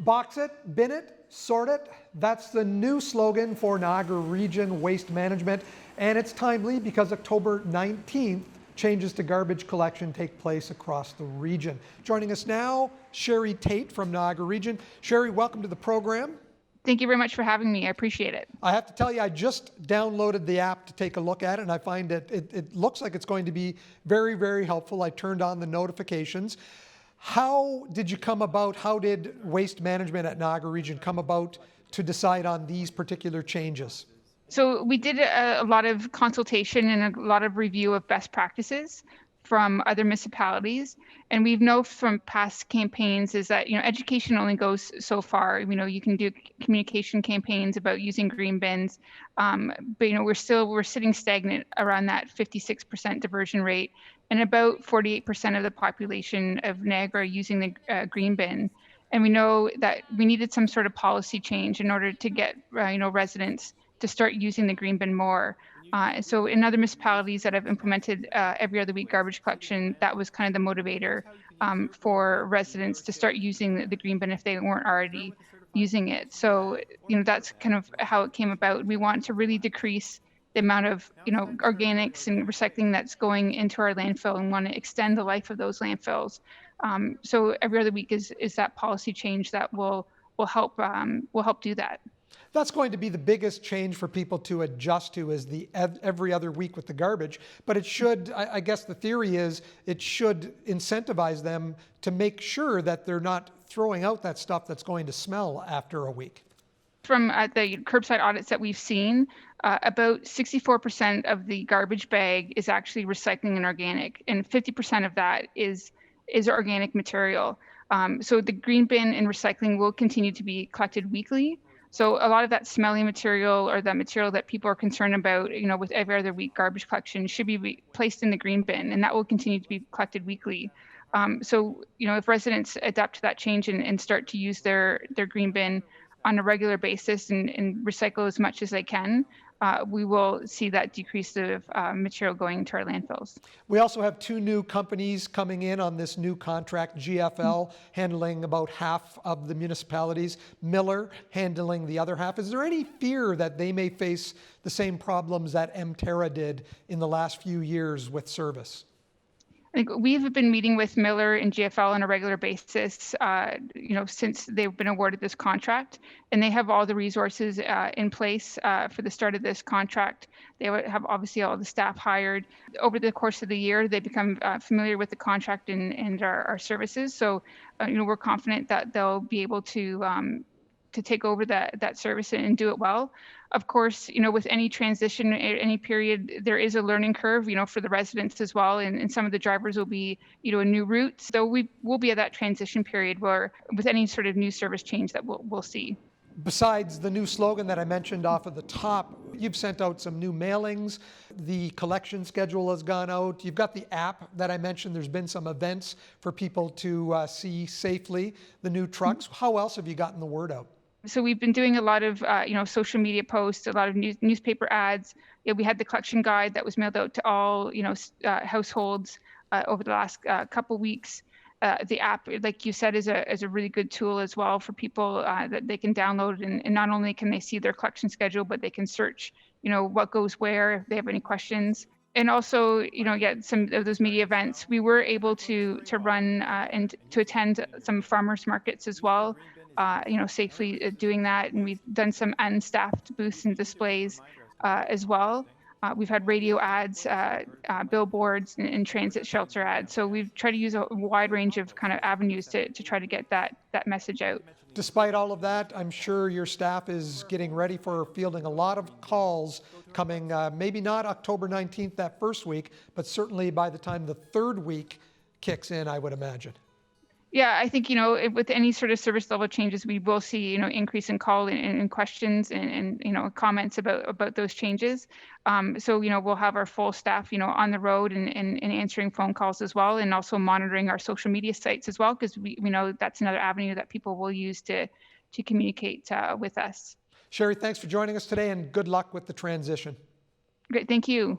Box it, bin it, sort it. That's the new slogan for Niagara Region Waste Management. And it's timely because October 19th, changes to garbage collection take place across the region. Joining us now, Sherry Tate from Niagara Region. Sherry, welcome to the program. Thank you very much for having me. I appreciate it. I have to tell you, I just downloaded the app to take a look at it, and I find it looks like it's going to be very, very helpful. I turned on the notifications. How did you come about, how did Waste Management at Niagara Region come about to decide on these particular changes? So we did a lot of consultation and a lot of review of best practices from other municipalities. And we've known from past campaigns is that, education only goes so far. You can do communication campaigns about using green bins, but we're sitting stagnant around that 56% diversion rate, and about 48% of the population of Niagara using the green bin. And we know that we needed some sort of policy change in order to get residents to start using the green bin more. So in other municipalities that have implemented every other week garbage collection, that was kind of the motivator for residents to start using the green bin if they weren't already using it. So, that's kind of how it came about. We want to really decrease the amount of, organics and recycling that's going into our landfill, and want to extend the life of those landfills. So every other week is that policy change that will help do that. That's going to be the biggest change for people to adjust to, is the every other week with the garbage. But it should, I guess the theory is, it should incentivize them to make sure that they're not throwing out that stuff that's going to smell after a week. From the curbside audits that we've seen, about 64% of the garbage bag is actually recycling and organic, and 50% of that is organic material. So the green bin and recycling will continue to be collected weekly. So a lot of that smelly material, or that material that people are concerned about, with every other week garbage collection, should be placed in the green bin, and that will continue to be collected weekly. So, if residents adapt to that change and start to use their green bin on a regular basis and recycle as much as they can, we will see that decrease of material going into our landfills. We also have two new companies coming in on this new contract, GFL handling about half of the municipalities, Miller handling the other half. Is there any fear that they may face the same problems that Emterra did in the last few years with service? I think we've been meeting with Miller and GFL on a regular basis, since they've been awarded this contract, and they have all the resources in place for the start of this contract. They have obviously all the staff hired. Over the course of the year, they become familiar with the contract and our services. So, we're confident that they'll be able to take over that service and do it well. Of course, with any transition, any period, there is a learning curve, for the residents as well. And some of the drivers will be, a new route. So we will be at that transition period where, with any sort of new service change that we'll see. Besides the new slogan that I mentioned off of the top, you've sent out some new mailings. The collection schedule has gone out. You've got the app that I mentioned. There's been some events for people to see safely the new trucks. How else have you gotten the word out? So we've been doing a lot of, social media posts, a lot of newspaper ads. We had the collection guide that was mailed out to all, households over the last couple weeks. The app, like you said, is a really good tool as well for people that they can download, and not only can they see their collection schedule, but they can search, what goes where if they have any questions. And also, some of those media events, we were able to run and to attend some farmers markets as well. Safely doing that. And we've done some unstaffed booths and displays as well. We've had radio ads, billboards, and transit shelter ads. So we've tried to use a wide range of kind of avenues to try to get that message out. Despite all of that, I'm sure your staff is getting ready for fielding a lot of calls coming, maybe not October 19th, that first week, but certainly by the time the third week kicks in, I would imagine. Yeah, I think, with any sort of service level changes, we will see, increase in call and questions and comments about those changes. So, we'll have our full staff, on the road and answering phone calls as well, and also monitoring our social media sites as well, because we know that's another avenue that people will use to communicate with us. Sherry, thanks for joining us today, and good luck with the transition. Great, thank you.